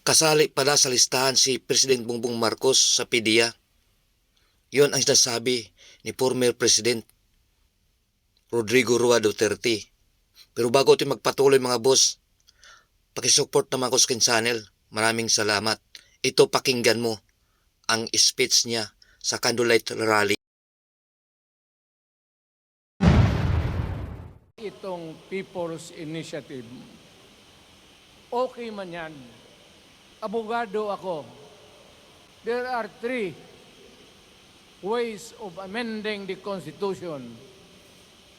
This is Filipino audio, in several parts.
Kasali pala sa listahan si President Bongbong Marcos sa PDEA. Yon ang sinasabi ni former President Rodrigo Roa Duterte. Pero bago ito magpatuloy mga boss, pakisupport naman ko sa akin channel. Maraming salamat. Ito pakinggan mo ang speech niya sa Candlelight Rally. Itong People's Initiative, okay man yan. Abogado ako. There are three ways of amending the Constitution.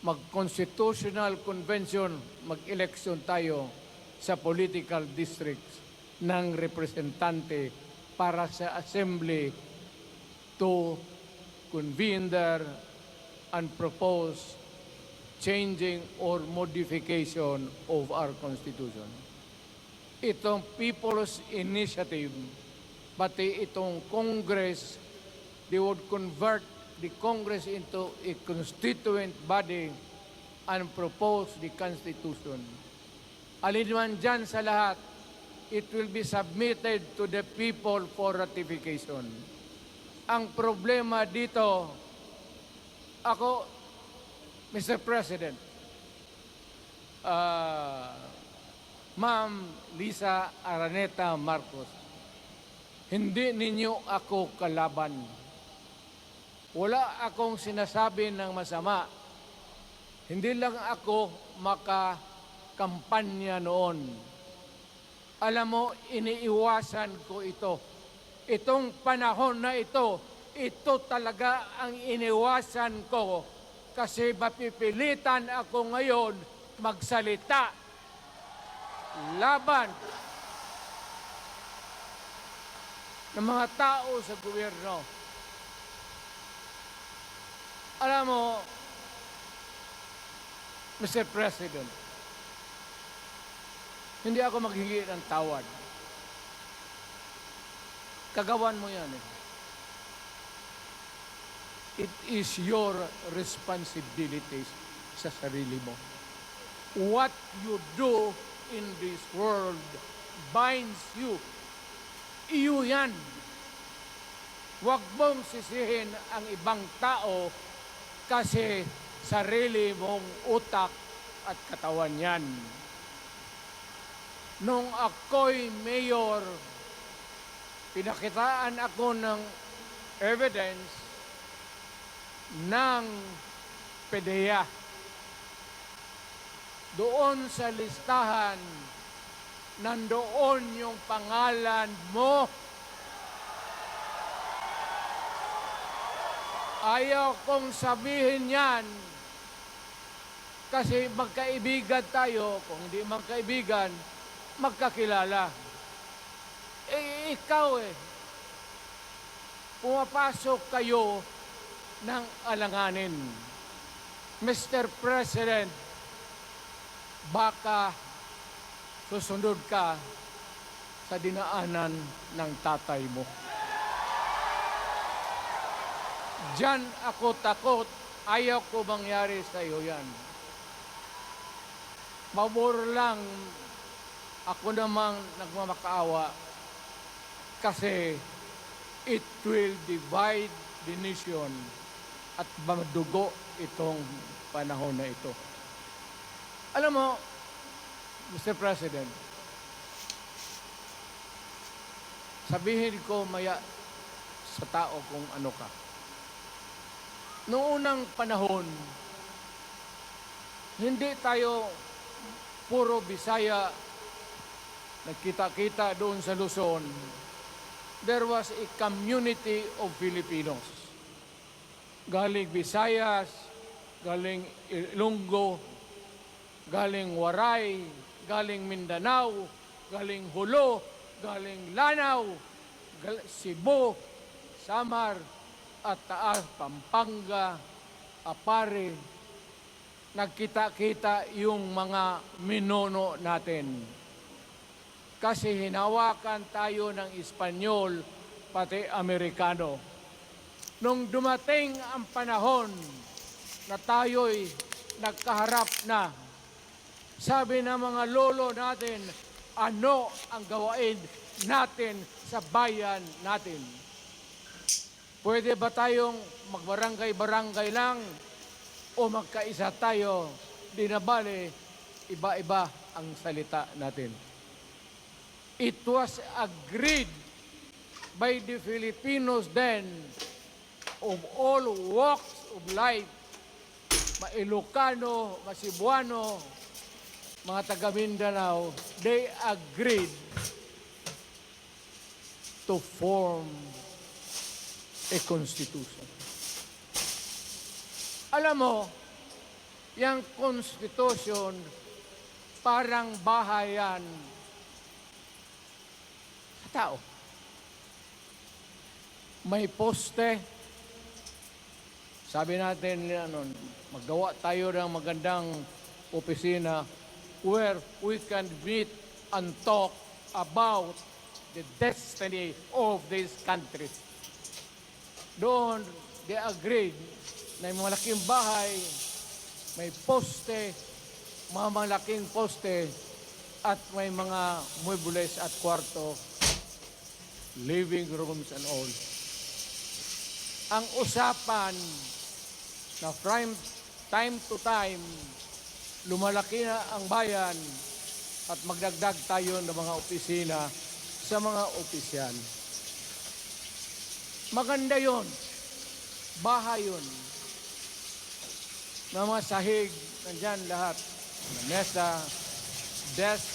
Mag-constitutional convention, mag-election tayo sa political districts ng representante para sa assembly to convene there and propose changing or modification of our Constitution. Itong People's Initiative, pati itong Congress, they would convert the Congress into a constituent body and propose the Constitution. Alinman dyan sa lahat, it will be submitted to the people for ratification. Ang problema dito, ako, Mr. President, Ma'am Lisa Araneta Marcos, hindi ninyo ako kalaban. Wala akong sinasabi ng masama. Hindi lang ako makakampanya noon. Alam mo, iniiwasan ko ito. Itong panahon na ito talaga ang iniwasan ko kasi mapipilitan ako ngayon magsalita laban ng mga tao sa gobyerno. Alam mo, Mr. President, hindi ako maghingi ng tawad. Kagawan mo yan eh. It is your responsibility sa sarili mo. What you do in this world binds you. Iyo yan. Huwag mong sisihin ang ibang tao kasi sarili mong utak at katawan yan. Nung ako'y mayor, pinakitaan ako ng evidence ng PDEA. Doon sa listahan, nandoon yung pangalan mo. Ayaw kong sabihin yan kasi magkaibigan tayo. Kung hindi magkaibigan, magkakilala. Eh, ikaw pumapasok kayo ng alanganin. Mr. President, baka susunod ka sa dinaanan ng tatay mo. Diyan ako takot. Ayaw ko mangyari sa iyo yan. Mabor lang ako namang nagmamakaawa kasi it will divide the nation at madugo itong panahon na ito. Alam mo, Mr. President, sabihin ko maya sa tao kung ano ka. Noong unang panahon, hindi tayo puro Bisaya nagkita-kita doon sa Luzon. There was a community of Filipinos. Galing Visayas, galing Ilonggo, galing Waray, galing Mindanao, galing Hulo, galing Lanao, Cebu, Samar, at Taas, Pampanga, Apare. Nagkita-kita yung mga minono natin. Kasi hinawakan tayo ng Espanyol, pati Amerikano. Nung dumating ang panahon na tayo'y nagkaharap na, sabi ng mga lolo natin, ano ang gawain natin sa bayan natin. Pwede ba tayong magbarangay-barangay lang o magkaisa tayo? Di na bale, iba-iba ang salita natin. It was agreed by the Filipinos then of all walks of life, Ma-Ilocano, Ma-Cebuano, mga taga Mindanao, they agreed to form a constitution. Alam mo, yung constitution parang bahayan sa tao. May poste. Sabi natin, maggawa tayo ng magandang opisina where we can meet and talk about the destiny of this country. Doon, they agreed na may malaking bahay, may poste, mga malaking poste, at may mga muebles at kwarto, living rooms and all. Ang usapan na from time to time, lumalaki na ang bayan at magdagdag tayo ng mga opisina sa mga opisyal. Maganda yon, bahay yon, na mga sahig, nandyan lahat, mesa, desk,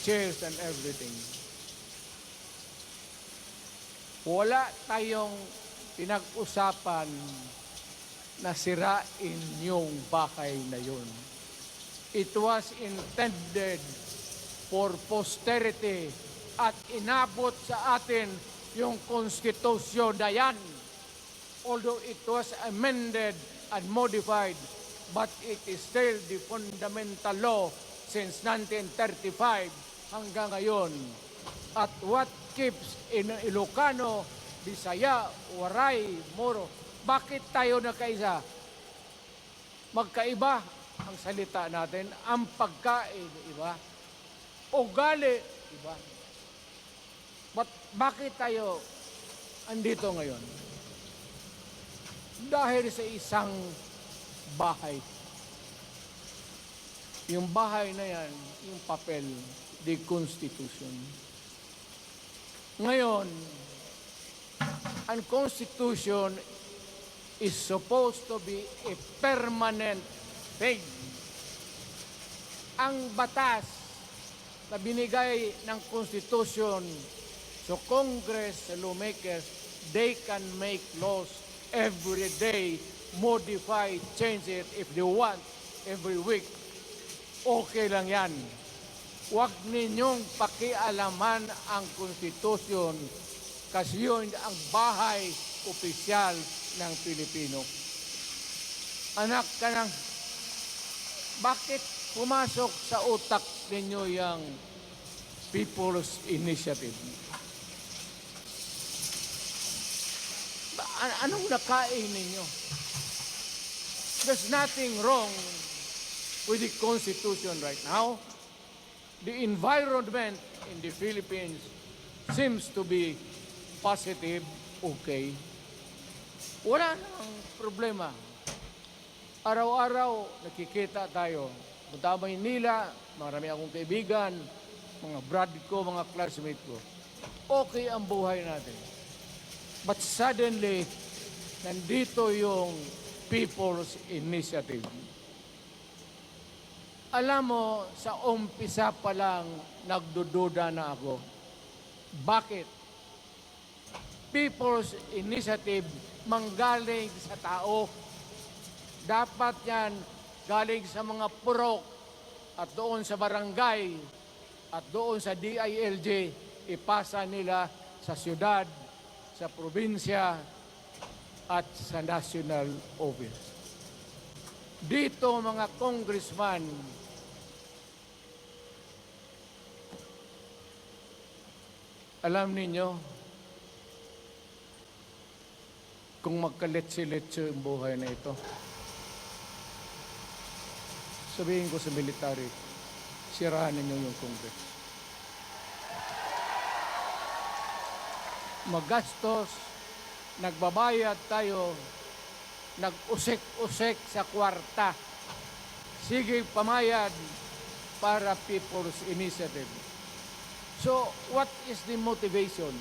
chairs and everything. Wala tayong pinag-usapan na sirain yung bahay na yun. It was intended for posterity at inabot sa atin yung konstitusyon na yan. Although it was amended and modified, but it is still the fundamental law since 1935 hanggang ngayon. At what keeps in Ilocano, Bisaya, Waray, Moro, bakit tayo nagkaisa? Magkaiba ang salita natin, ang pagkain, iba. Ugali, iba. Bakit tayo andito ngayon? Dahil sa isang bahay. Yung bahay na yan, yung papel, the Constitution. Ngayon, ang Constitution is supposed to be a permanent thing. Ang batas na binigay ng Constitution so Congress, lawmakers, they can make laws every day, modify, change it if they want, every week. Okay lang yan. Huwag ninyong pakialaman ang Constitution kasi yun ang bahay opisyal ng Pilipino. Anak ka ng, bakit pumasok sa utak ninyo yung People's Initiative? Anong nakain ninyo? There's nothing wrong with the Constitution right now. The environment in the Philippines seems to be positive, okay. Wala nang problema. Araw-araw nakikita tayo. Punta Maynila, marami akong kaibigan, mga brad ko, mga classmate ko. Okay ang buhay natin. But suddenly, nandito yung People's Initiative. Alam mo, sa umpisa pa lang, nagdududa na ako. Bakit? People's Initiative manggaling sa tao. Dapat yan galing sa mga purok at doon sa barangay at doon sa DILG, ipasa nila sa syudad, sa probinsya at sa national office. Dito mga congressman, alam ninyo, kung magkaletse-letse ang buhay na ito, sabihin ko sa military, sirahan ninyo yung Congress. Magastos, nagbabayad tayo, nag-usik-usik sa kwarta. Sige, pamayad para People's Initiative. So, what is the motivation?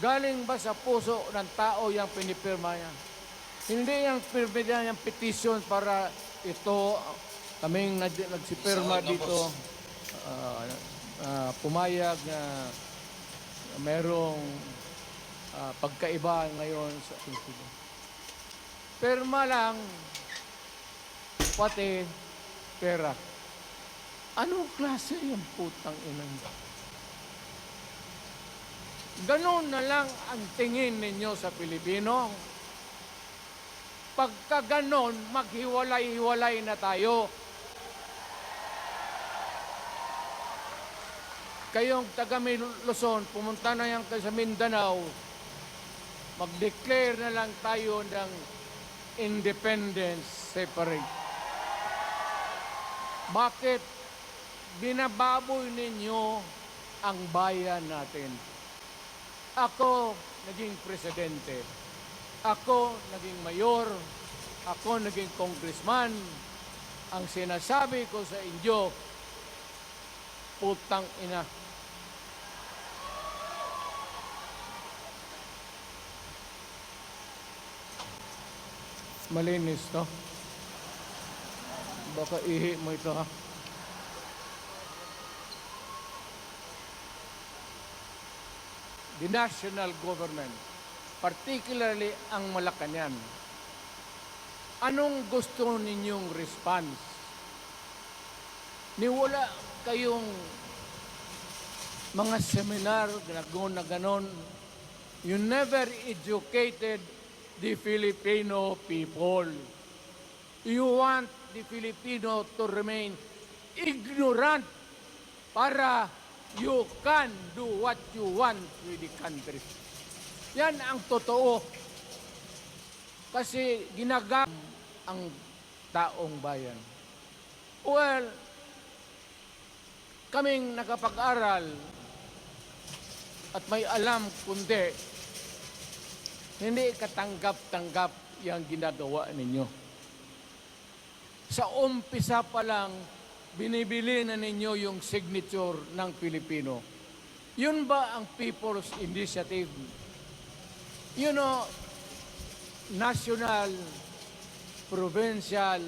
Galing ba sa puso ng tao yung pinipirma niya? Hindi yung pirma yung petition para ito, kaming nagsipirma dito, pumayag na merong pagkaiba ngayon sa incident. Pirma lang, pati pera. Anong klase yung putang inang? Ganon na lang ang tingin ninyo sa Pilipino. Pagka ganon, maghiwalay-hiwalay na tayo. Kayong taga Luzon, pumunta na yan sa Mindanao, mag-declare na lang tayo ng independence separate. Bakit binababoy ninyo ang bayan natin? Ako naging presidente. Ako naging mayor. Ako naging congressman. Ang sinasabi ko sa inyo, putang ina. Malinis to. Baka ihi mo ito ha. The national government, particularly ang Malacanang, anong gusto ninyong response? Niwala kayong mga seminar, gano'n na gano'n. You never educated the Filipino people. You want the Filipino to remain ignorant para you can do what you want with the country. Yan ang totoo. Kasi ginagam ang taong bayan. Well, kaming nakapag-aral at may alam kundi hindi katanggap-tanggap yung ginagawa ninyo. Sa umpisa pa lang, binibili na ninyo yung signature ng Pilipino. Yun ba ang People's Initiative? You know, national, provincial,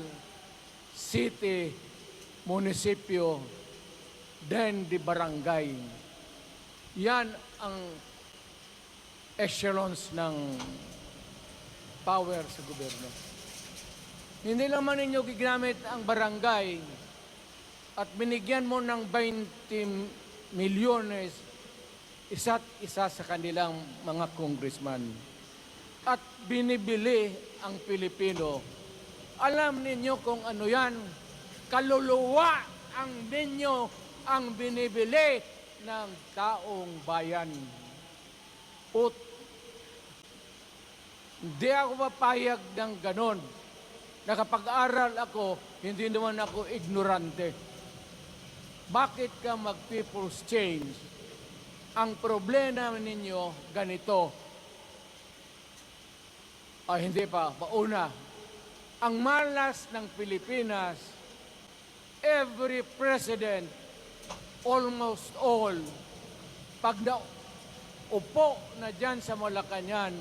city, munisipyo, then the barangay. Yan ang echelons ng power sa gobyerno. Hindi naman ninyo gigamit ang barangay at binigyan mo ng 20 milyones isa't isa sa kanilang mga congressman. At binibili ang Pilipino. Alam ninyo kung ano yan? Kaluluwa ang ninyo ang binibili ng taong bayan. Hindi ako mapayag ng ganon. Nakapag-aral ako, hindi naman ako ignorante. Bakit ka mag-people's change? Ang problema ninyo, ganito. Hindi pa, pauna. Ang malas ng Pilipinas, every president, almost all, pag upo na dyan sa Malacanang,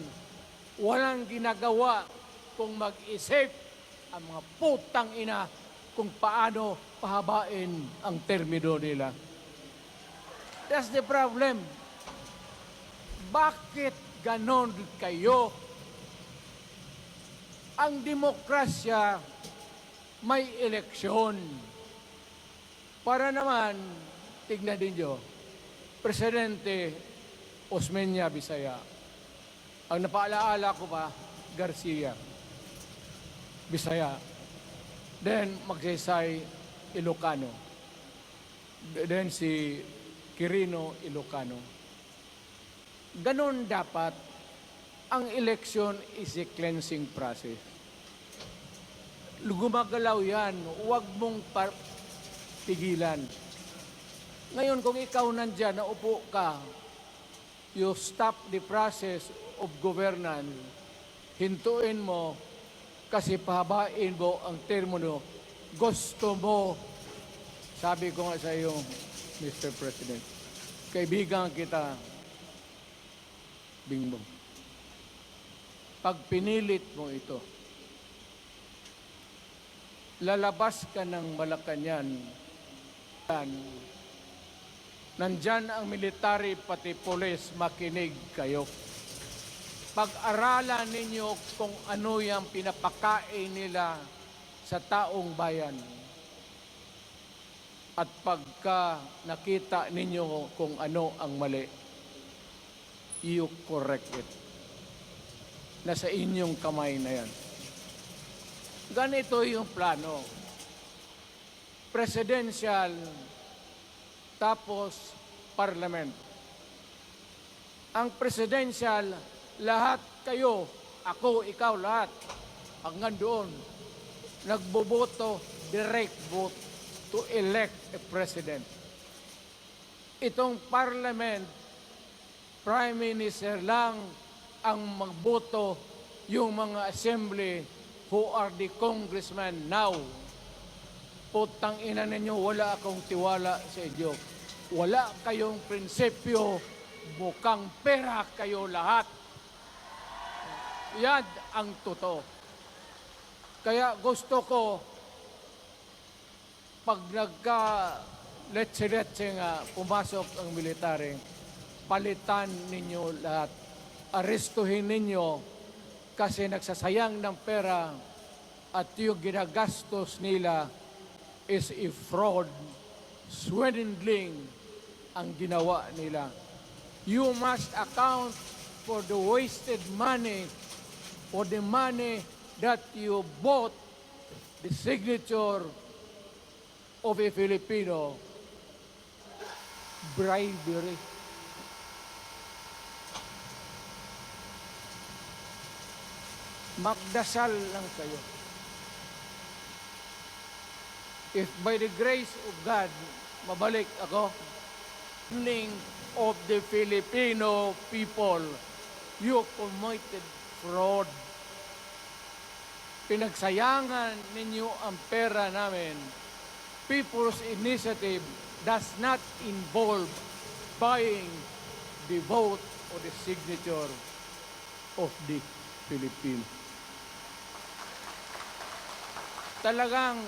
walang ginagawa kung mag-isip ang mga putang ina kung paano pahabain ang termino nila. That's the problem. Bakit ganon kayo? Ang demokrasya may eleksyon. Para naman, tignan ninyo, Presidente Osmeña Bisaya. Ang napaalaala ko pa, Garcia Bisaya. Then, Magsaysay Ilocano. Then, si Quirino Ilocano. Ganon dapat. Ang election is a cleansing process. Gumagalaw yan. Huwag mong pigilan. Ngayon, kung ikaw nandyan, naupo ka, you stop the process of governance, hintuin mo, kasi pahabain mo ang termo mo, gusto mo, sabi ko nga sa iyo, Mr. President, kaibigan kita, Bingbong. Pag pinilit mo ito, lalabas ka ng Malacanang, nandyan ang military pati police, makinig kayo. Pag-aralan ninyo kung ano yung pinapakain nila sa taong bayan. At pagka nakita ninyo kung ano ang mali, you correct it. Nasa inyong kamay na yan. Ganito yung plano. Presidential, tapos parliament. Ang presidential, lahat kayo, ako, ikaw, lahat, hanggang doon, nagboboto, direct vote to elect a president. Itong parliament, prime minister lang ang magboto, yung mga assembly who are the congressmen now. Putang ina ninyo, wala akong tiwala sa inyo. Wala kayong prinsipyo, bukang pera kayo lahat. Yan ang totoo. Kaya gusto ko, pag letse-letse nga pumasok ang military, palitan ninyo lahat. Arestuhin ninyo kasi nagsasayang ng pera at yung ginagastos nila is a fraud, swindling ang ginawa nila. You must account for the wasted money, for the money that you bought the signature of a Filipino. Bribery. Magdasal lang kayo. If by the grace of God, mabalik ako, of the Filipino people, you committed fraud. Pinagsayangan ninyo ang pera namin. People's Initiative does not involve buying the vote or the signature of the Filipino. Talagang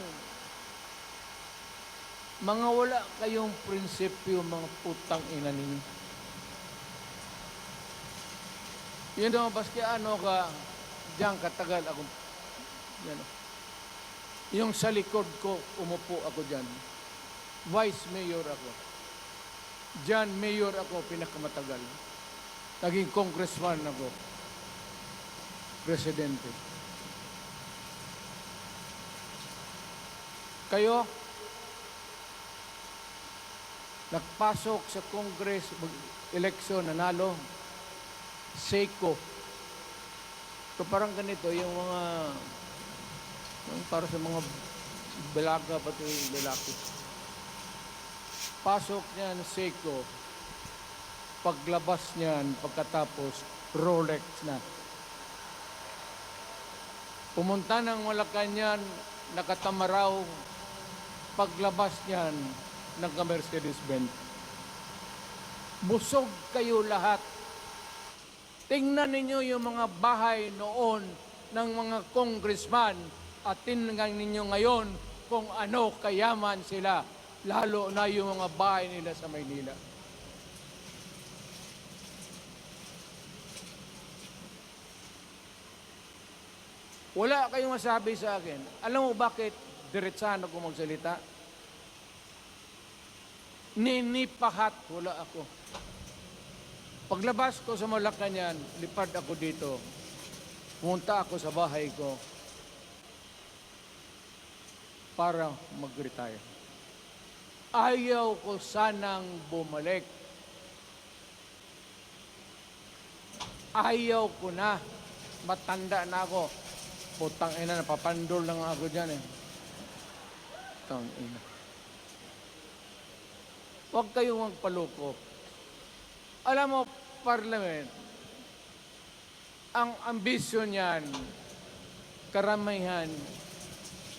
mga wala kayong prinsipyo, mga putang ina ninyo. Yun daw, baski ano ka, diyan katagal ako, yan, yung sa likod ko, umupo ako diyan. Vice Mayor ako. Diyan, Mayor ako, pinakamatagal. Naging congressman ako. Presidente. Kayo, nagpasok sa Congress, eleksyon, nanalo, Seiko. So parang ganito, yung mga, para sa mga balaga, pati yung lalaki. Pasok niyan, Seiko. Paglabas niyan, pagkatapos, Rolex na. Pumunta ng Malacanang, nakatamaraw, paglabas niyan, nagka-Mercedes-Benz. Busog kayo lahat. Tingnan ninyo yung mga bahay noon ng mga congressman at tingnan ninyo ngayon kung ano kayaman sila, lalo na yung mga bahay nila sa Maynila. Wala kayong masabi sa akin. Alam mo bakit diretsahan ako magsalita? Ninipahat, wala ako. Paglabas ko sa Malacanang, lipad ako dito. Pumunta ako sa bahay ko para mag-retire. Ayaw ko sanang bumalik. Ayaw ko na. Matanda na ako. Putang ina, napapandol lang ako dyan eh. Putang ina. Huwag kayong magpaloko. Alam mo, Parliament, ang ambisyon niyan, karamihan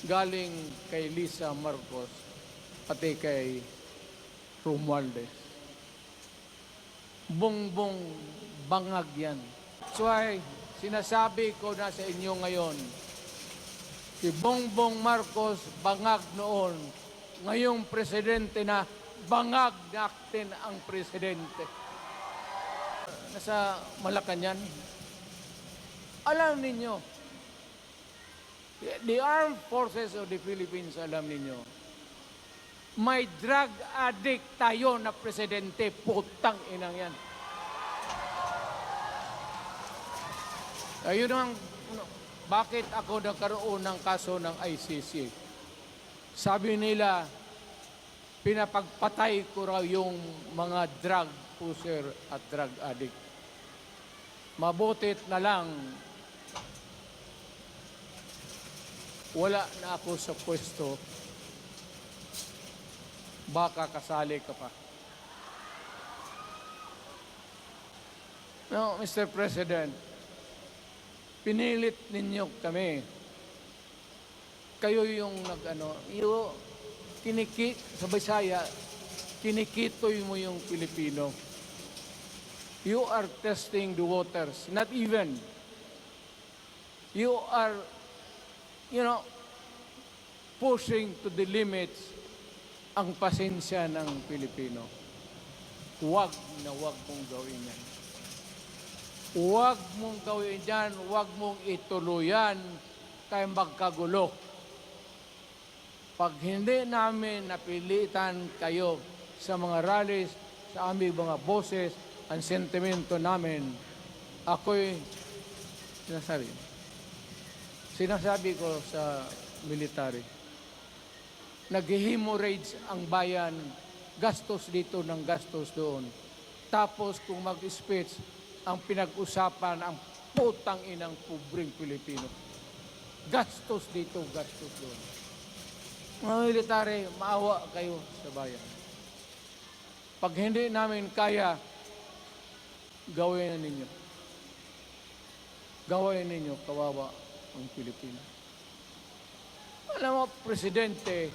galing kay Lisa Marcos, pati kay Romualdez. Bongbong bangag yan. That's why, sinasabi ko na sa inyo ngayon, si Bongbong Marcos bangag noon, ngayong presidente na, bangag natin ang presidente. Nasa Malacanang, alam ninyo, the armed forces of the Philippines, alam ninyo, may drug addict tayo na presidente, putang inang yan. Ayun ang, bakit ako nagkaroon ng kaso ng ICC? Sabi nila, pinapagpatay ko raw yung mga drug user at drug addict. Mabutit na lang, wala na ako sa pwesto, baka kasali ka pa. No, Mr. President, pinilit ninyo kami. Kayo yung sa Bisaya, kinikitoy mo yung Pilipino. You are testing the waters. Not even. You are, pushing to the limits ang pasensya ng Pilipino. Huwag na huwag mong gawin yan. Huwag mong gawin yan, huwag mong ituluyan kaya magkagulo. Pag hindi namin napilitan kayo sa mga rallies, sa aming mga boses, ang sentimento namin, ako'y sinasabi ko sa military, nag-hemorrhage ang bayan, gastos dito ng gastos doon. Tapos kung mag-speech, ang pinag-usapan ang putang inang pobreng Pilipino. Gastos dito, gastos doon. Mga military, maawa kayo sa bayan. Pag hindi namin kaya, gawin na ninyo. Gawin ninyo, kawawa ang Pilipino. Alam mo, Presidente,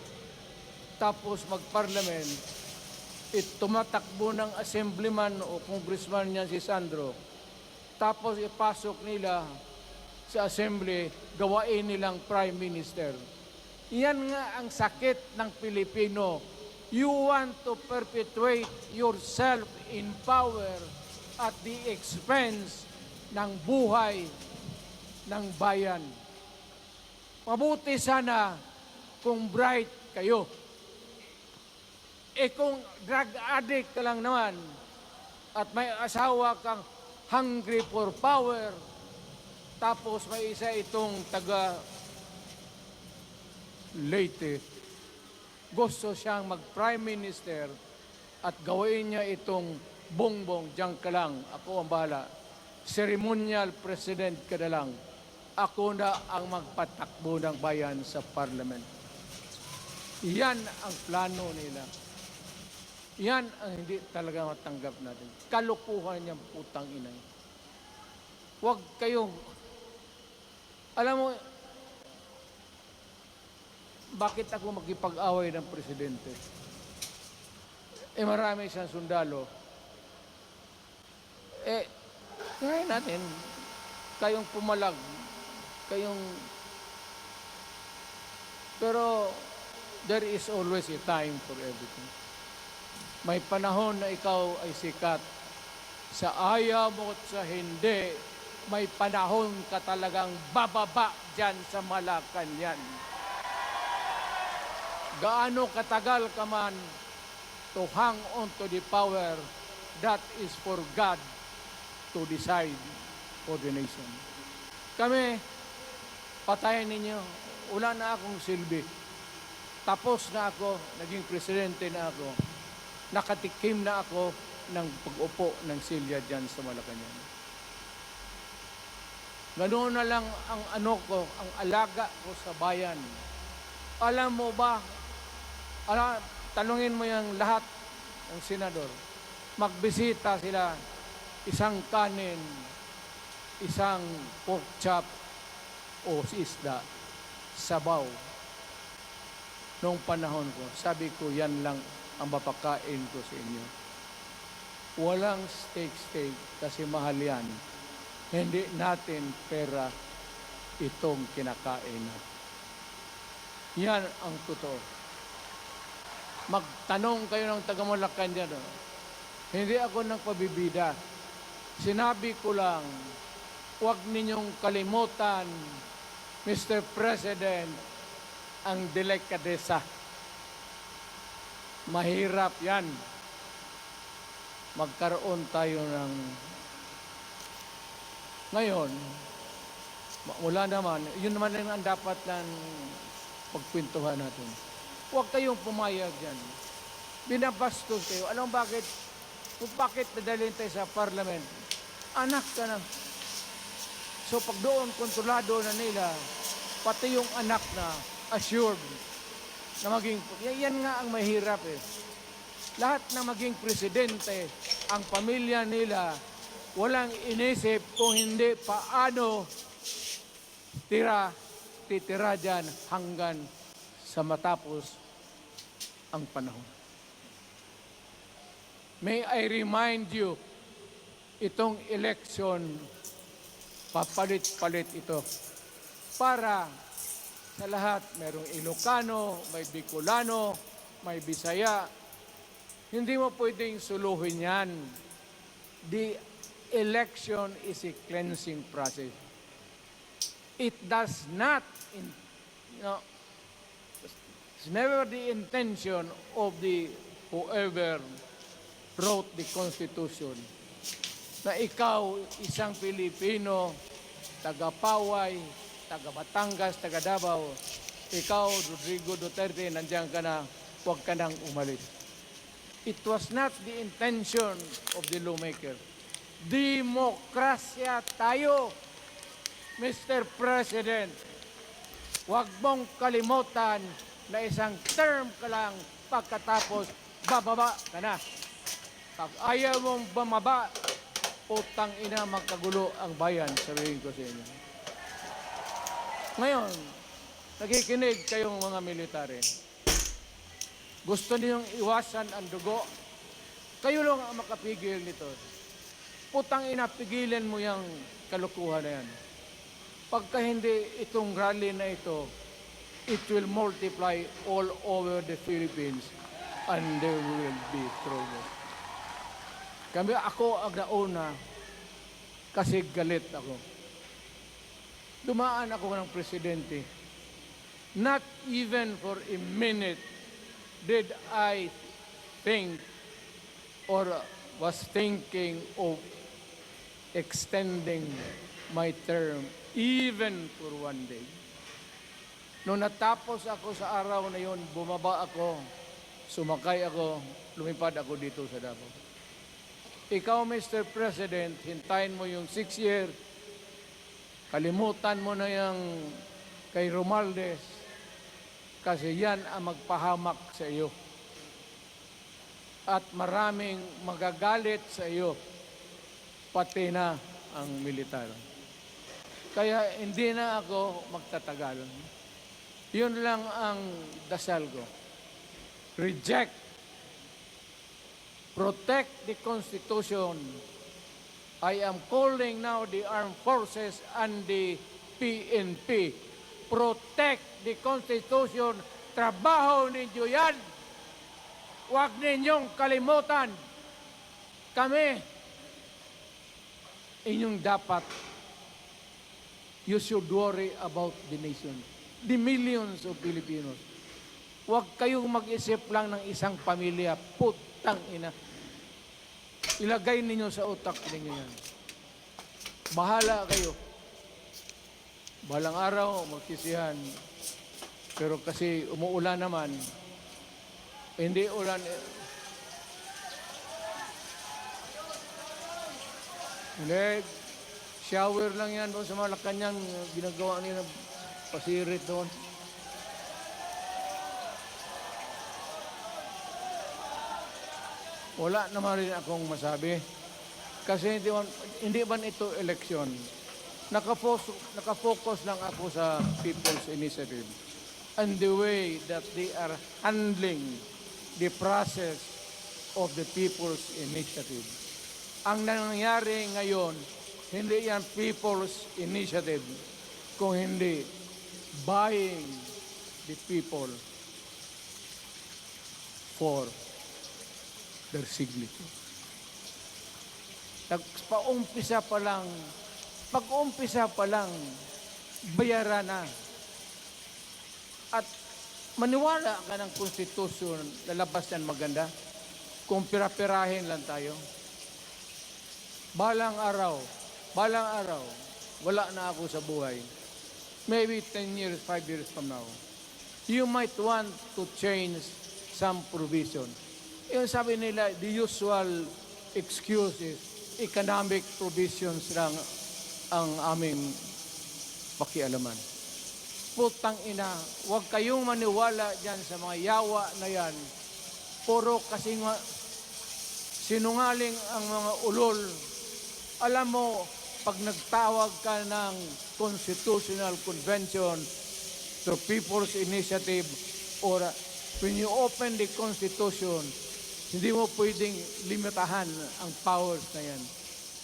tapos mag-parliament, tumatakbo ng assemblyman o congressman niya si Sandro, tapos ipasok nila sa assembly, gawain nilang prime minister. Yan nga ang sakit ng Pilipino. You want to perpetuate yourself in power at the expense ng buhay ng bayan. Mabuti sana kung bright kayo. Kung drug addict ka lang naman at may asawa kang hungry for power, tapos may isa itong taga Leyte, gusto siyang mag-prime minister at gawin niya itong bongbong, diyan ka lang, ako ang bahala. Ceremonial president ka na lang. Ako na ang magpatakbo ng bayan sa parliament. Yan ang plano nila. Yan ang hindi talaga matanggap natin. Kalukuhan niyang putang inay. Huwag kayong, alam mo, bakit ako makipag-away ng presidente? Marami siyang sundalo. Ngayon natin, kayong pumalag, pero there is always a time for everything. May panahon na ikaw ay sikat. Sa ayaw mo at sa hindi, may panahon ka talagang bababa dyan sa Malacanang. Gaano katagal ka man to hang on to the power, that is for God to decide for the nation. Kami, patayin ninyo, wala na akong silbi. Tapos na ako, naging presidente na ako. Nakatikim na ako ng pag-upo ng silya dyan sa Malacanang. Ganoon na lang ang ang alaga ko sa bayan. Alam mo ba, tanungin mo yung lahat ang senador, magbisita sila, isang kanin, isang pork chop o isda, sabaw. Noong panahon ko, sabi ko, yan lang ang mapakain ko sa inyo. Walang steak kasi mahal yan. Hindi natin pera itong kinakain natin. Yan ang totoo. Magtanong kayo ng taga-Malacan dyan. Oh. Hindi ako nagpabibida. Sinabi ko lang, huwag ninyong kalimutan, Mr. President, ang delikadesa. Mahirap yan. Magkaroon tayo ng... Ngayon, wala naman, yun naman lang ang dapat lang pagkwentuhan natin. Huwag kayong pumayag dyan. Binabastos kayo. Alam bakit? Kung bakit nadalhin tayo sa parliament? Anak ka na. So pag doon, kontrolado na nila, pati yung anak na assured na maging... Yan nga ang mahirap eh. Lahat na maging presidente, ang pamilya nila, walang inisip kung hindi paano titira dyan hanggang sa matapos ang panahon. May I remind you, itong election, papalit-palit ito. Para sa lahat, mayroong Ilocano, may Bicolano, may Bisaya. Hindi mo pwedeng suluhin yan. The election is a cleansing process. It does not, it's never the intention of the whoever wrote the Constitution na ikaw, isang Pilipino, taga-Paway, taga-Batangas, taga-Davao, ikaw, Rodrigo Duterte, nandiyan ka na, huwag ka nang umalis. It was not the intention of the lawmaker. Demokrasya tayo, Mr. President. Huwag mong kalimutan na isang term ka lang pagkatapos bababa ka na. Pag ayaw mong bumaba, putang ina magkagulo ang bayan, sabihin ko sa inyo. Ngayon, nakikinig kayong mga military. Gusto niyong iwasan ang dugo? Kayo lang ang makapigil nito. Putang ina, pigilan mo yung kalukuhan na yan. Pagka hindi itong rally na ito, it will multiply all over the Philippines and there will be trouble. Kami, ako ang nauna kasi galit ako. Dumaan ako ng presidente. Not even for a minute did I think or was thinking of extending my term even for one day. Nung natapos ako sa araw na yon, bumaba ako, sumakay ako, lumipad ako dito sa Davao. Ikaw, Mr. President, hintayin mo yung 6 years, kalimutan mo na yung kay Romualdez, kasi yan ang magpahamak sa iyo. At maraming magagalit sa iyo, pati na ang militar. Kaya hindi na ako magtatagal. Yun lang ang dasal ko. Reject. Protect the Constitution. I am calling now the armed forces and the PNP. Protect the Constitution. Trabaho ninyo yan. Huwag ninyong kalimutan. Kami, inyong dapat, you should worry about the nation. The millions of Filipinos. Huwag kayong mag-isip lang ng isang pamilya. Putang ina. Ilagay ninyo sa utak ninyo yan. Bahala kayo. Balang araw, magsisihan. Pero kasi umuulan naman, hindi ulan. Hindi, shower lang yan doon sa Malacanang, ginagawa nila pasirit doon. Wala naman rin akong masabi. Kasi hindi man ito eleksyon. Nakafocus lang ako sa People's Initiative and the way that they are handling the process of the People's Initiative. Ang nangyayari ngayon, hindi yan People's Initiative, kung hindi buying the people for their signature. Pag-umpisa pa lang, bayaran na. At maniwala ka ng konstitusyon, lalabas yan maganda. Kung pira-pirahin lang tayo. Balang araw, wala na ako sa buhay. Maybe 10 years, 5 years from now. You might want to change some provision. Yung sabi nila, the usual excuse is economic provisions lang ang aming pakialaman. Putang ina, huwag kayong maniwala dyan sa mga yawa na yan. Puro kasi nga sinungaling ang mga ulol. Alam mo, pag nagtawag ka ng Constitutional Convention to People's Initiative or when you open the Constitution, hindi mo pwedeng limitahan ang powers na yan.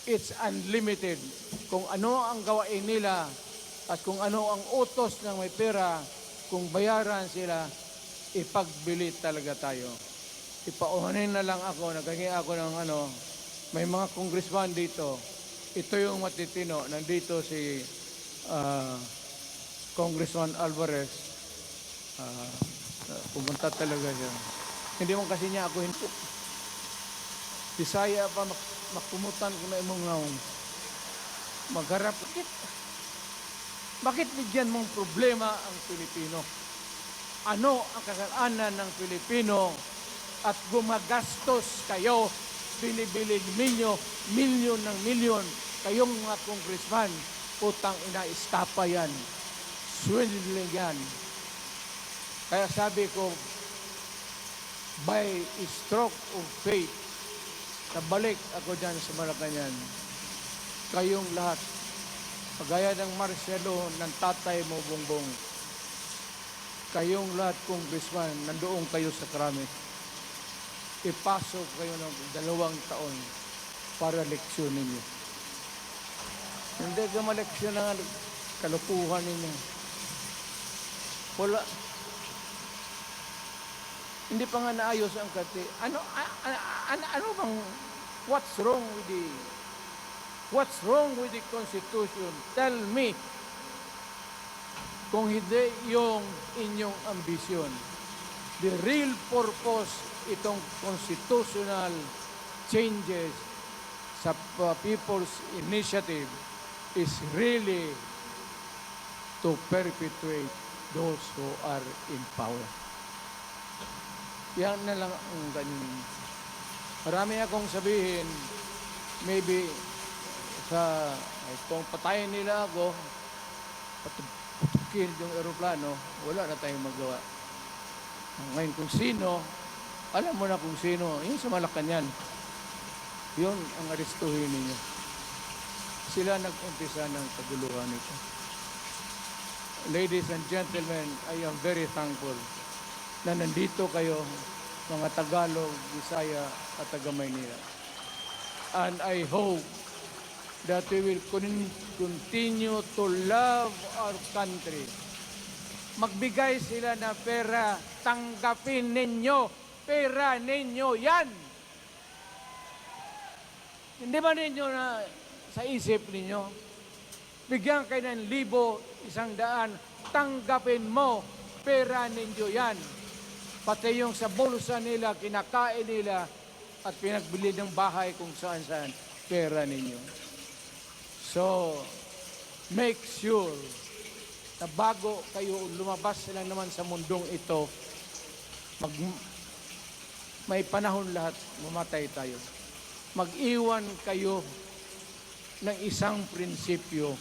It's unlimited. Kung ano ang gawain nila at kung ano ang utos ng may pera, kung bayaran sila, ipagbili talaga tayo. Ipauhanin na lang ako, naghingi ako ng may mga congressman dito. Ito yung matitino. Nandito si Congressman Alvarez. Pumunta talaga siya. Hindi mo kasi niya ako hinto. Bisaya pa makumutan ko na imong ngaon. Magharap. Bakit bigyan mong problema ang Pilipino? Ano ang kasalanan ng Pilipino at gumagastos kayo, binibilig milyon ng milyon, kayong mga congressman, putang ina, istapa yan. Swindling yan. Kaya sabi ko, by a stroke of faith, nabalik ako dyan sa Malacanang. Kayong lahat, pagaya ng Marcelo, ng tatay mo, Bongbong, kayong lahat, congressman, nandoon kayo sa krami. Ipasok kayo ng 2 taon para leksyon ninyo. Hindi ka maleksyon na kalukuhan ninyo. Wala. Hindi pa nga naayos ang kati. Ano bang, what's wrong with the Constitution? Tell me. Kung hindi yung inyong ambisyon. The real purpose itong constitutional changes sa People's Initiative is really to perpetuate those who are in power. Yan na lang ang ganyan. Marami akong sabihin, maybe kung patayin nila ako, putukin yung aeroplano, wala na tayong magawa. Ngayon kung sino, alam mo na kung sino, yung sa Malacanang, yun ang aristuhin ninyo. Sila nag-umpisa ng kaguluhan nito. Ladies and gentlemen, I am very thankful na nandito kayo, mga Tagalog, Bisaya at taga-Maynila. And I hope that we will continue to love our country. Magbigay sila ng pera, tanggapin ninyo, pera ninyo yan. Hindi ba ninyo na sa isip ninyo? Bigyan kayo ng 1,000, 100, tanggapin mo, pera ninyo yan. Pati yung sa bulsa nila, kinakain nila, at pinagbili ng bahay kung saan-saan, pera ninyo. So, make sure na bago kayo lumabas lang naman sa mundong ito, may panahon lahat, mamatay tayo. Mag-iwan kayo ng isang prinsipyo